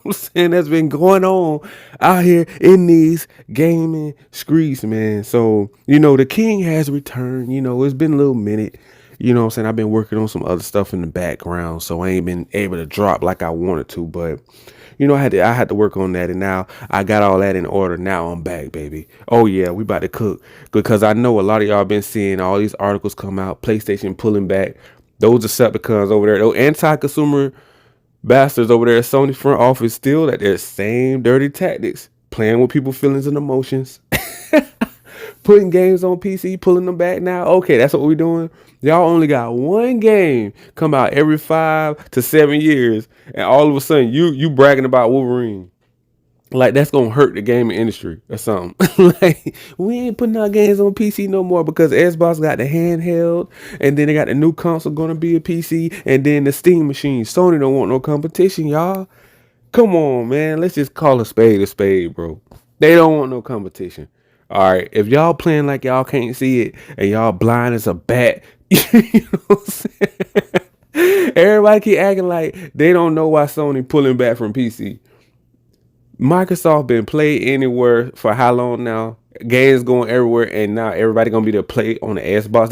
I'm saying that's been going on out here in these gaming streets, man. So, the king has returned. It's been a little minute. What I'm saying? I've been working on some other stuff in the background, so I ain't been able to drop like I wanted to. But I had to work on that, and now I got all that in order. Now I'm back, baby. Oh yeah, we about to cook because I know a lot of y'all been seeing all these articles come out. PlayStation pulling back. Those Decepticons over there, those anti-consumer bastards over there at Sony front office, still at their same dirty tactics, playing with people's feelings and emotions, putting games on PC, pulling them back now. Okay, that's what we're doing. Y'all only got one game come out every 5 to 7 years, and all of a sudden you bragging about Wolverine. Like that's gonna hurt the gaming industry or something. Like we ain't putting our games on PC no more because Xbox got the handheld, and then they got the new console gonna be a PC, and then the Steam machine. Sony don't want no competition, y'all. Come on, man. Let's just call a spade, bro. They don't want no competition. All right, if y'all playing like y'all can't see it and y'all blind as a bat, you know what I'm saying? Everybody keep acting like they don't know why Sony pulling back from PC. Microsoft been played anywhere for how long now? Games going everywhere, and now everybody gonna be to play on the Xbox.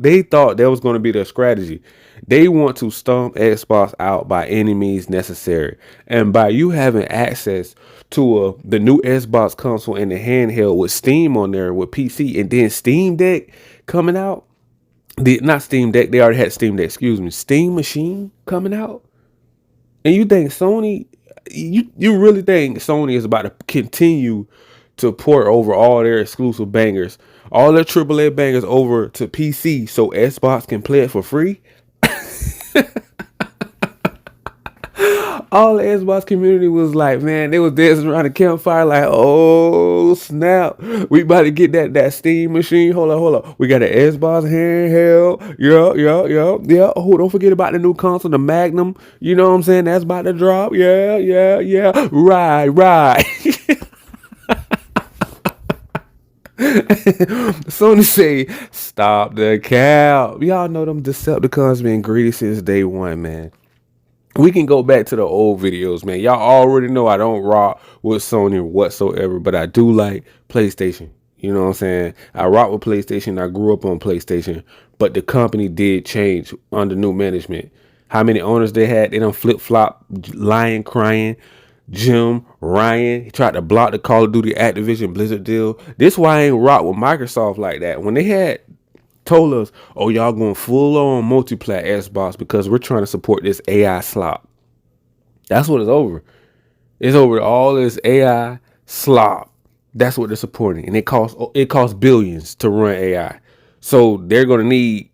They thought that was gonna be their strategy. They want to stomp Xbox out by any means necessary, and by you having access to the new Xbox console and the handheld with Steam on there with PC, and then Steam Deck coming out. Not Steam Deck. They already had Steam Deck. Excuse me. Steam Machine coming out. And you think Sony, you really think Sony is about to continue to port over all their exclusive bangers, all their AAA bangers over to PC so Xbox can play it for free? All the Xbox community was like, man, they was dancing around the campfire like, oh snap, we about to get that Steam machine. Hold on. We got an Xbox handheld. Yeah. Oh, don't forget about the new console, the Magnum. You know what I'm saying? That's about to drop. Yeah. Right. Sony say, stop the cap. Y'all know them Decepticons been greedy since day one, man. We can go back to the old videos, man. Y'all already know I don't rock with Sony whatsoever, but I do like PlayStation. You know what I'm saying? I rock with PlayStation. I grew up on PlayStation, but the company did change under new management. How many owners they had? They don't flip flop, lying, crying. Jim Ryan, he tried to block the Call of Duty Activision Blizzard deal. This why I ain't rock with Microsoft like that. When they had told us, oh, y'all going full on multiplat Xbox because we're trying to support this AI slop. That's what it's over. It's over all this AI slop. That's what they're supporting. And it costs billions to run AI. So they're gonna need,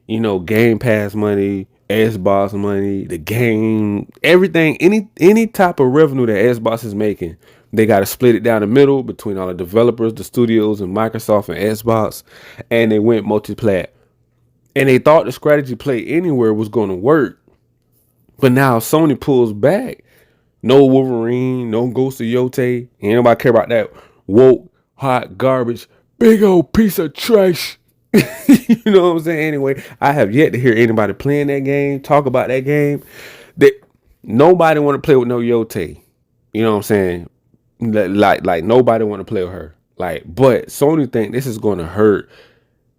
Game Pass money, Xbox money, the game, everything, any type of revenue that Xbox is making, they got to split it down the middle between all the developers, the studios, and Microsoft and Xbox, and they went multi-plat. And they thought the strategy play anywhere was going to work, but now Sony pulls back. No Wolverine, no Ghost of Yote. Ain't nobody care about that woke, hot garbage, big old piece of trash. You know what I'm saying? Anyway, I have yet to hear anybody playing that game, talk about that game. That nobody want to play with no Yote. You know what I'm saying? Like nobody want to play with her. But Sony think this is going to hurt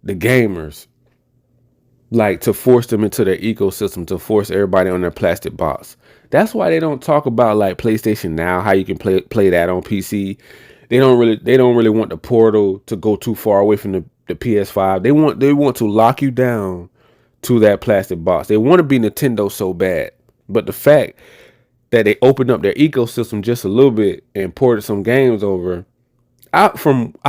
the gamers, like to force them into their ecosystem, to force everybody on their plastic box. That's why they don't talk about like PlayStation Now, how you can play that on PC. They don't really want the portal to go too far away from the PS5. They want to lock you down to that plastic box. They want to be Nintendo so bad. But the fact that they opened up their ecosystem just a little bit and ported some games over, I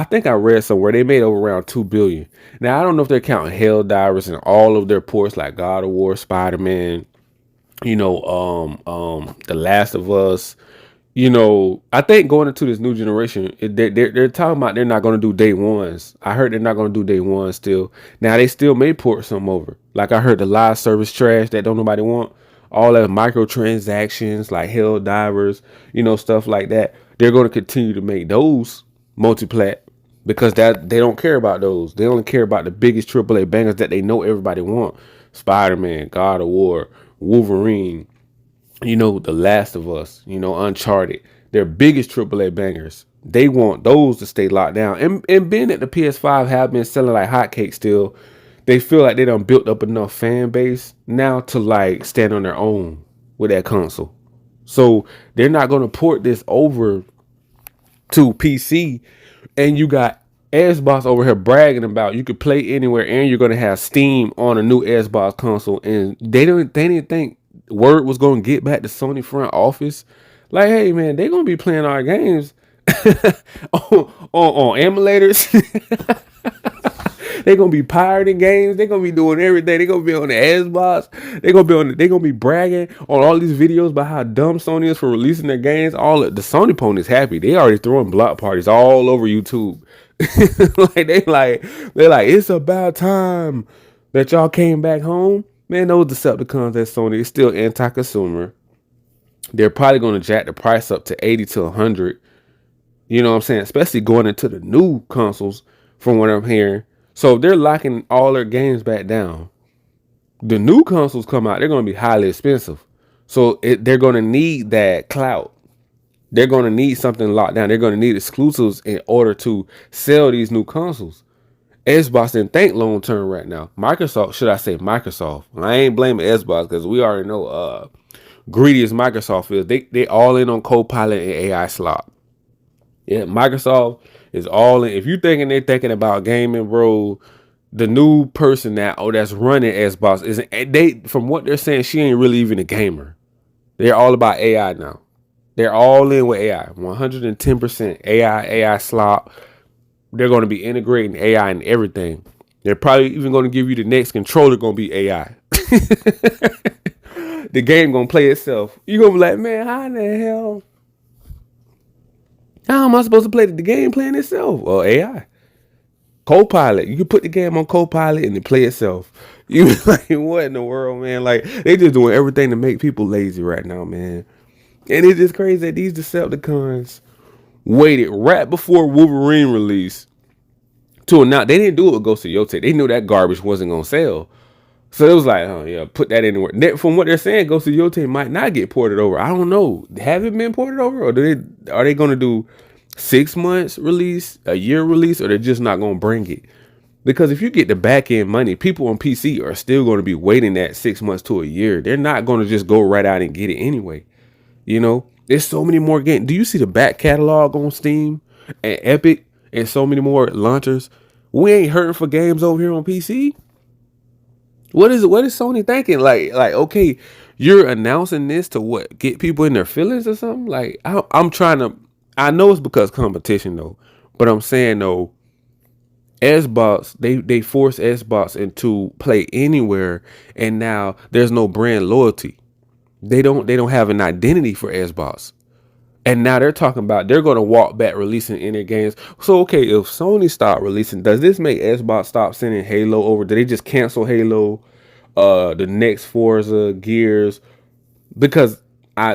think I read somewhere they made over around 2 billion. Now I don't know if they're counting Helldivers and all of their ports like God of War, Spider-Man, The Last of Us. I think going into this new generation, they're talking about they're not going to do day ones. I heard they're not going to do day one still. Now they still may port some over. Like I heard the live service trash that don't nobody want. All that microtransactions like Helldivers, stuff like that. They're going to continue to make those multiplat because that they don't care about those. They only care about the biggest AAA bangers that they know everybody want. Spider-Man, God of War, Wolverine, The Last of Us, Uncharted, their biggest AAA bangers. They want those to stay locked down. And being that the PS5 have been selling like hotcakes still, they feel like they done built up enough fan base now to like stand on their own with that console. So they're not gonna port this over to PC, and you got Xbox over here bragging about you could play anywhere, and you're gonna have Steam on a new Xbox console, and they didn't think word was gonna get back to Sony front office. Like, hey man, they're gonna be playing our games on emulators. They're gonna be pirating games. They're gonna be doing everything. They're gonna be on the Xbox. They're gonna be bragging on all these videos about how dumb Sony is for releasing their games. All the Sony ponies happy. They already throwing block parties all over YouTube. They're like, it's about time that y'all came back home. Man, those Decepticons at Sony is still anti-consumer. They're probably gonna jack the price up to 80 to 100. You know what I'm saying? Especially going into the new consoles, from what I'm hearing. So they're locking all their games back down. The new consoles come out, they're going to be highly expensive. So they're going to need that clout. They're going to need something locked down. They're going to need exclusives in order to sell these new consoles. Xbox didn't think long term right now. Microsoft, should I say Microsoft? I ain't blaming Xbox because we already know greedy as Microsoft is. They all in on Copilot and AI slop. Yeah, Microsoft is all in. If you thinking they're thinking about gaming, bro, the new person that's running Xbox isn't. They, from what they're saying, she ain't really even a gamer. They're all about AI now. They're all in with AI, 110% AI slop. They're going to be integrating AI in everything. They're probably even going to give you the next controller going to be AI. The game going to play itself. You're going to be like, man, how in the hell? How am I supposed to play the game playing itself? Well, AI. Copilot. You can put the game on Copilot and it play itself. You like, what in the world, man? Like, they just doing everything to make people lazy right now, man. And it's just crazy that these Decepticons waited right before Wolverine release to announce. They didn't do it with Ghost of Yotei. They knew that garbage wasn't going to sell. So it was like, oh yeah, put that anywhere. From what they're saying, Ghost of Yotei might not get ported over. I don't know. Have it been ported over, or are they going to do 6 months release, a year release, or they're just not going to bring it? Because if you get the back end money, people on PC are still going to be waiting that 6 months to a year. They're not going to just go right out and get it anyway. There's so many more games. Do you see the back catalog on Steam and Epic and so many more launchers? We ain't hurting for games over here on PC. What is Sony thinking? Like, okay, you're announcing this to what? Get people in their feelings or something? Like, I'm trying to. I know it's because competition though, but I'm saying though, Xbox they force Xbox into play anywhere, and now there's no brand loyalty. They don't have an identity for Xbox. And now they're talking about they're going to walk back releasing any games. So, okay, if Sony stopped releasing, does this make Xbox stop sending Halo over? Did they just cancel Halo, the next Forza, Gears? Because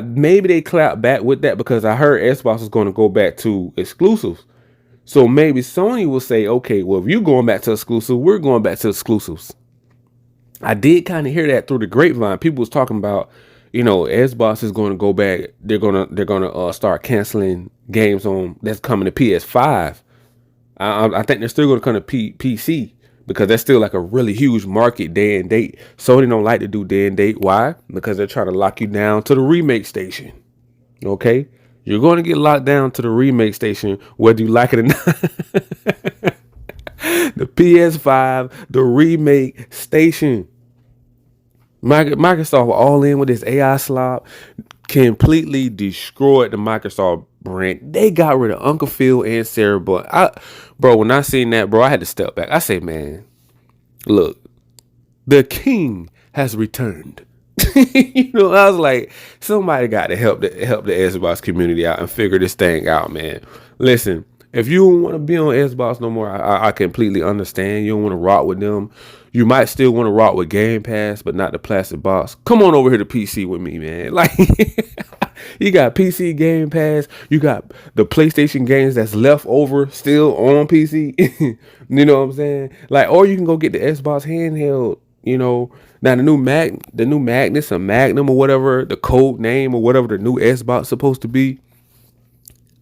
maybe they clap back with that, because I heard Xbox is going to go back to exclusives. So maybe Sony will say, okay, well, if you're going back to exclusive, we're going back to exclusives. I did kind of hear that through the grapevine. People was talking about, Xbox is going to go back. They're gonna start canceling games that's coming to PS5. I think they're still going to come to PC, because that's still like a really huge market day and date. Sony don't like to do day and date. Why? Because they're trying to lock you down to the remake station. Okay, you're going to get locked down to the remake station whether you like it or not. The PS5, the remake station. Microsoft were all in with this AI slop, completely destroyed the Microsoft brand. They got rid of Uncle Phil and Sarah, but when I seen that, bro, I had to step back. I say, man, look, the king has returned. I was like, somebody got to help the Xbox community out and figure this thing out, man. Listen, if you don't want to be on Xbox no more, I completely understand. You don't want to rock with them. You might still want to rock with Game Pass, but not the plastic box. Come on over here to PC with me, man. Like, you got PC Game Pass. You got the PlayStation games that's left over still on PC. You know what I'm saying? Like, or you can go get the Xbox handheld, Now the new Magnus or Magnum or whatever the code name or whatever the new Xbox supposed to be.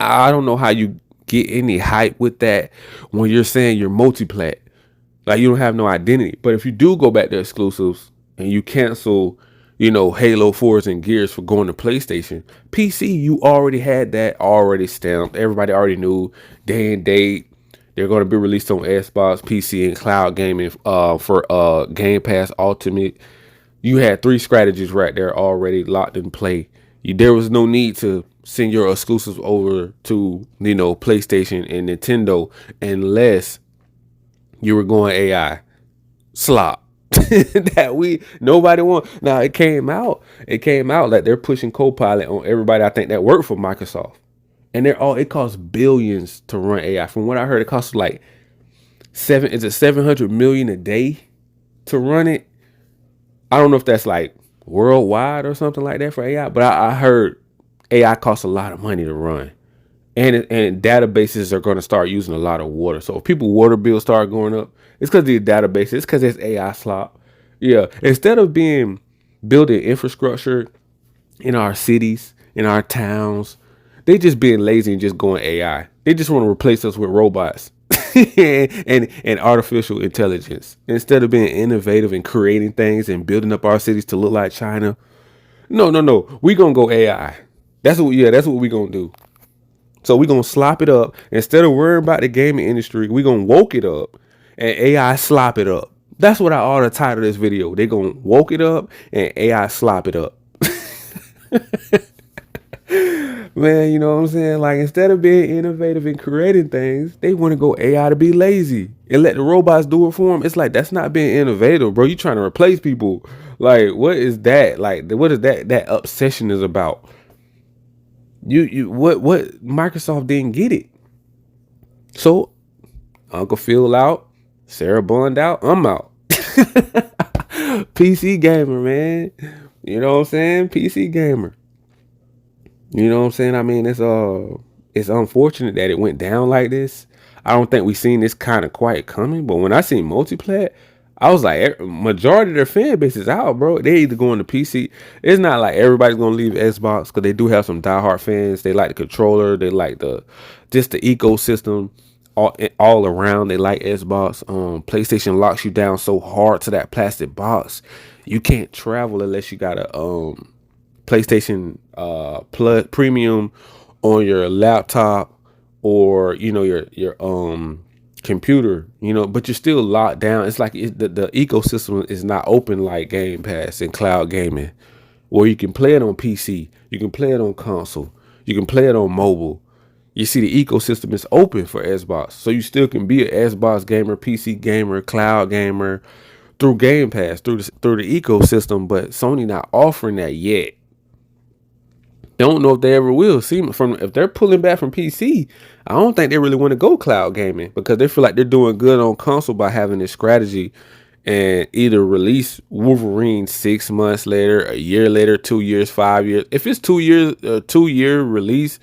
I don't know how you get any hype with that when you're saying you're multi-plat. Like you don't have no identity. But if you do go back to exclusives and you cancel, Halo 4s and Gears for going to PlayStation, PC, you already had that already stamped. Everybody already knew day and date. They're going to be released on Xbox, PC, and cloud gaming for Game Pass Ultimate. You had three strategies right there already locked in play. There was no need to send your exclusives over to PlayStation and Nintendo unless you were going AI slop that nobody want. Now it came out like they're pushing Copilot on everybody. I think that worked for Microsoft, and it costs billions to run AI. From what I heard, it costs like 700 million a day to run it. I don't know if that's like worldwide or something like that for AI, but I heard AI costs a lot of money to run. And databases are going to start using a lot of water. So if people water bills start going up, it's because of the database. It's because it's AI slop. Yeah. Instead of building infrastructure in our cities, in our towns, they just being lazy and just going AI. They just want to replace us with robots and artificial intelligence. Instead of being innovative and creating things and building up our cities to look like China. No. We gonna go AI. That's what we gonna do. So we're going to slop it up. Instead of worrying about the gaming industry, we're going to woke it up and AI slop it up. That's what I ought to title this video. They're going to woke it up and AI slop it up. Man, you know what I'm saying? Like, instead of being innovative and creating things, they want to go AI to be lazy and let the robots do it for them. It's like, that's not being innovative, bro. You trying to replace people. Like, what is that? Like, what is that obsession is about? What Microsoft didn't get it. So Uncle Phil out, Sarah Bond out, I'm out. PC gamer, man. You know what I'm saying? PC gamer. You know what I'm saying? I mean, it's unfortunate that it went down like this. I don't think we seen this kind of quite coming, but when I seen multiplat, I was like, majority of their fan base is out, bro. They either going to PC. It's not like everybody's gonna leave Xbox because they do have some diehard fans. They like the controller. They like the ecosystem all around. They like Xbox. PlayStation locks you down so hard to that plastic box. You can't travel unless you got a PlayStation Plus Premium on your laptop or your computer, but you're still locked down. It's like the ecosystem is not open like Game Pass and cloud gaming, where you can play it on PC, you can play it on console, you can play it on mobile. You see, the ecosystem is open for Xbox, so you still can be an Xbox gamer, PC gamer, cloud gamer through Game Pass, through the ecosystem. But Sony not offering that yet. Don't know if they ever will. See, if they're pulling back from PC, I don't think they really want to go cloud gaming because they feel like they're doing good on console by having this strategy and either release Wolverine 6 months later, a year later, 2 years, 5 years. If it's 2 years, 2 year release,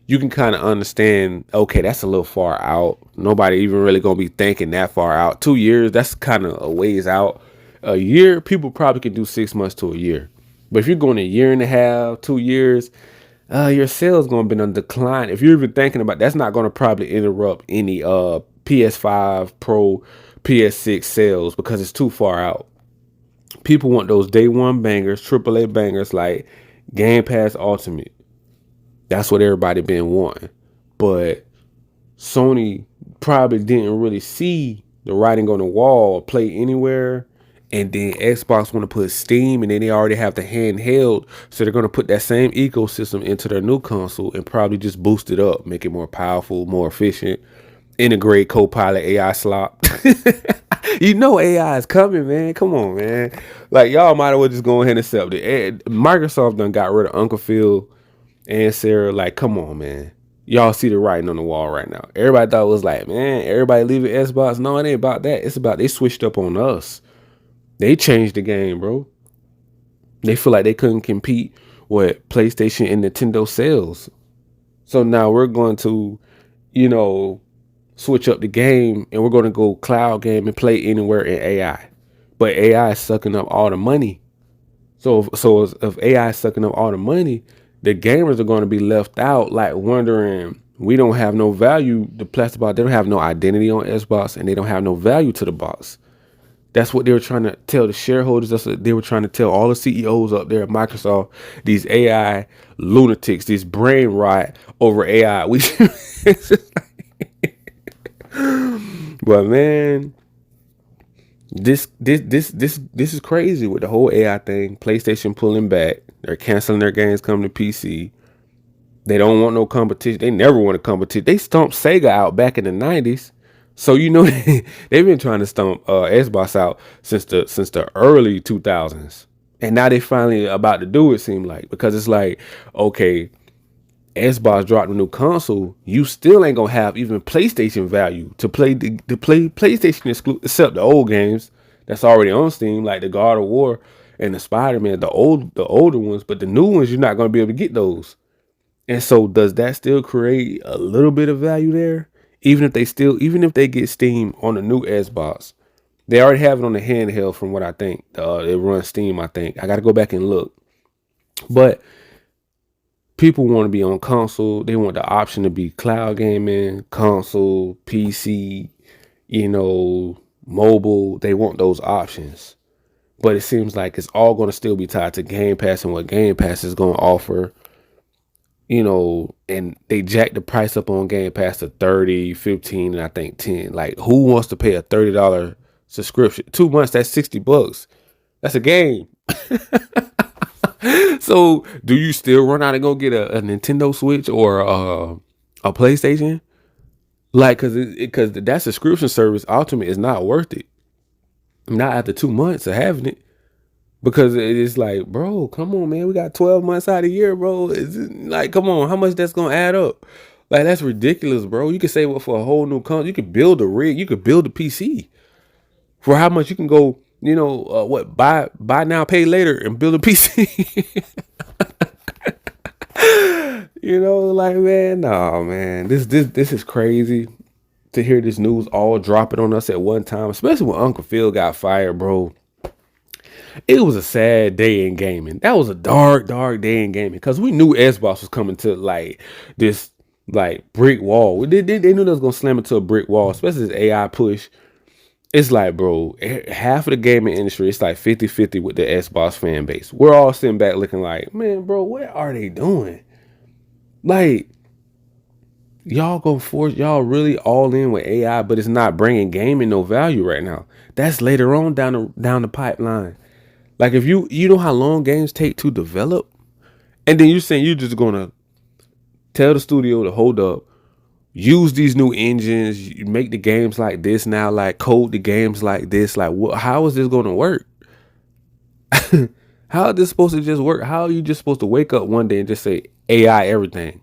you can kind of understand, okay, that's a little far out. Nobody even really going to be thinking that far out. 2 years, that's kind of a ways out. A year, people probably can do 6 months to a year. But if you're going a year and a half, 2 years, your sales going to be on decline. If you're even thinking about, that's not going to probably interrupt any PS5 Pro, PS6 sales because it's too far out. People want those day one bangers, AAA bangers like Game Pass Ultimate. That's what everybody been wanting. But Sony probably didn't really see the writing on the wall or Play Anywhere. And then Xbox want to put Steam, and then they already have the handheld, so they're going to put that same ecosystem into their new console and probably just boost it up, make it more powerful, more efficient, integrate Copilot AI slop. AI is coming, man. Come on, man. Like, y'all might as well just go ahead and accept it. And Microsoft done got rid of Uncle Phil and Sarah. Like, come on, man. Y'all see the writing on the wall right now. Everybody thought it was like, man, everybody leaving Xbox. No, it ain't about that. It's about they switched up on us. They changed the game, bro. They feel like they couldn't compete with PlayStation and Nintendo sales. So now we're going to, switch up the game and we're going to go cloud game and Play Anywhere in AI. but AI is sucking up all the money. So if AI is sucking up all the money, the gamers are going to be left out, like wondering, we don't have no value. The plastic box, they don't have no identity on Xbox, and they don't have no value to the box. That's what they were trying to tell the shareholders. That's what they were trying to tell all the CEOs up there at Microsoft. These AI lunatics, this brain rot over AI. But man, this is crazy with the whole AI thing. PlayStation pulling back. They're canceling their games coming to PC. They don't want no competition. They never want a competition. They stumped Sega out back in the 90s. So they've been trying to stump Xbox out since the early 2000s. And now they finally about to do it, seem like, because it's like, okay, Xbox dropped a new console, you still ain't gonna have even PlayStation value to play the PlayStation exclusive, except the old games that's already on Steam, like the God of War and the Spider-Man, the older ones. But the new ones, you're not gonna be able to get those. And so, does that still create a little bit of value there? Even if they get Steam on the new Xbox, they already have it on the handheld. From what I think, it runs Steam. I think I got to go back and look, but people want to be on console. They want the option to be cloud gaming, console, PC, mobile. They want those options. But it seems like it's all going to still be tied to Game Pass and what Game Pass is going to offer. And they jacked the price up on Game Pass to 30, 15, and I think 10. Like, who wants to pay a $30 subscription? 2 months, that's $60. That's a game. So, do you still run out and go get a Nintendo Switch or a PlayStation? Like, because that subscription service ultimate is not worth it. Not after 2 months of having it. Because it's like, bro, come on, man. We got 12 months out of the year, bro. It's like, come on, how much that's going to add up? Like, that's ridiculous, bro. You could save up for a whole new console. You could build a rig. You could build a PC. For how much you can go, buy now, pay later and build a PC. Like, man, no, man. This is crazy to hear this news all dropping on us at one time, especially when Uncle Phil got fired, bro. It was a sad day in gaming. That was a dark, dark day in gaming because we knew Xbox was coming to like this like brick wall. They knew they was gonna slam into a brick wall, especially this AI push. It's like, bro, half of the gaming industry, it's like 50-50 with the Xbox fan base. We're all sitting back looking like, man, bro, what are they doing? Like, y'all really all in with AI, but it's not bringing gaming no value right now. That's later on down the pipeline. Like, if you know how long games take to develop, and then you're saying you're just gonna tell the studio to hold up, use these new engines, you make the games like this now, like code the games like this. Like, how is this gonna work? How is this supposed to just work? How are you just supposed to wake up one day and just say AI everything?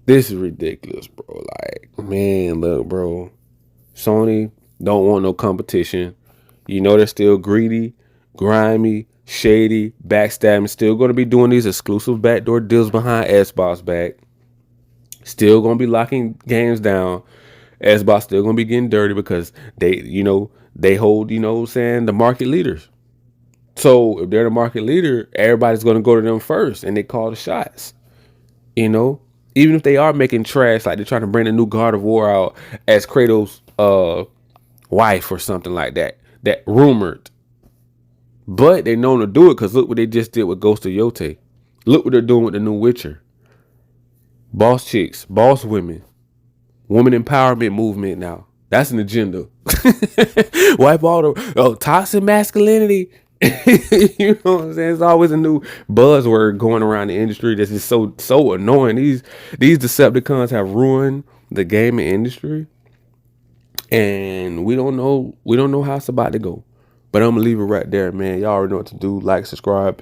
This is ridiculous, bro. Like, man, look, bro. Sony don't want no competition. They're still greedy, grimy, shady, backstabbing. Still going to be doing these exclusive backdoor deals behind Xbox back. Still going to be locking games down. Xbox still going to be getting dirty because they hold, the market leaders. So if they're the market leader, everybody's going to go to them first and they call the shots. Even if they are making trash, like they're trying to bring a new God of War out as Kratos' wife or something like that rumored. But they're known to do it because look what they just did with Ghost of Yote. Look what they're doing with the new Witcher. Boss chicks, boss women, woman empowerment movement now. That's an agenda. Wipe all the toxic masculinity. You know what I'm saying? It's always a new buzzword going around the industry that's just so annoying. These Decepticons have ruined the gaming industry. And we don't know how it's about to go. But I'm gonna leave it right there, man. Y'all already know what to do. Like, subscribe.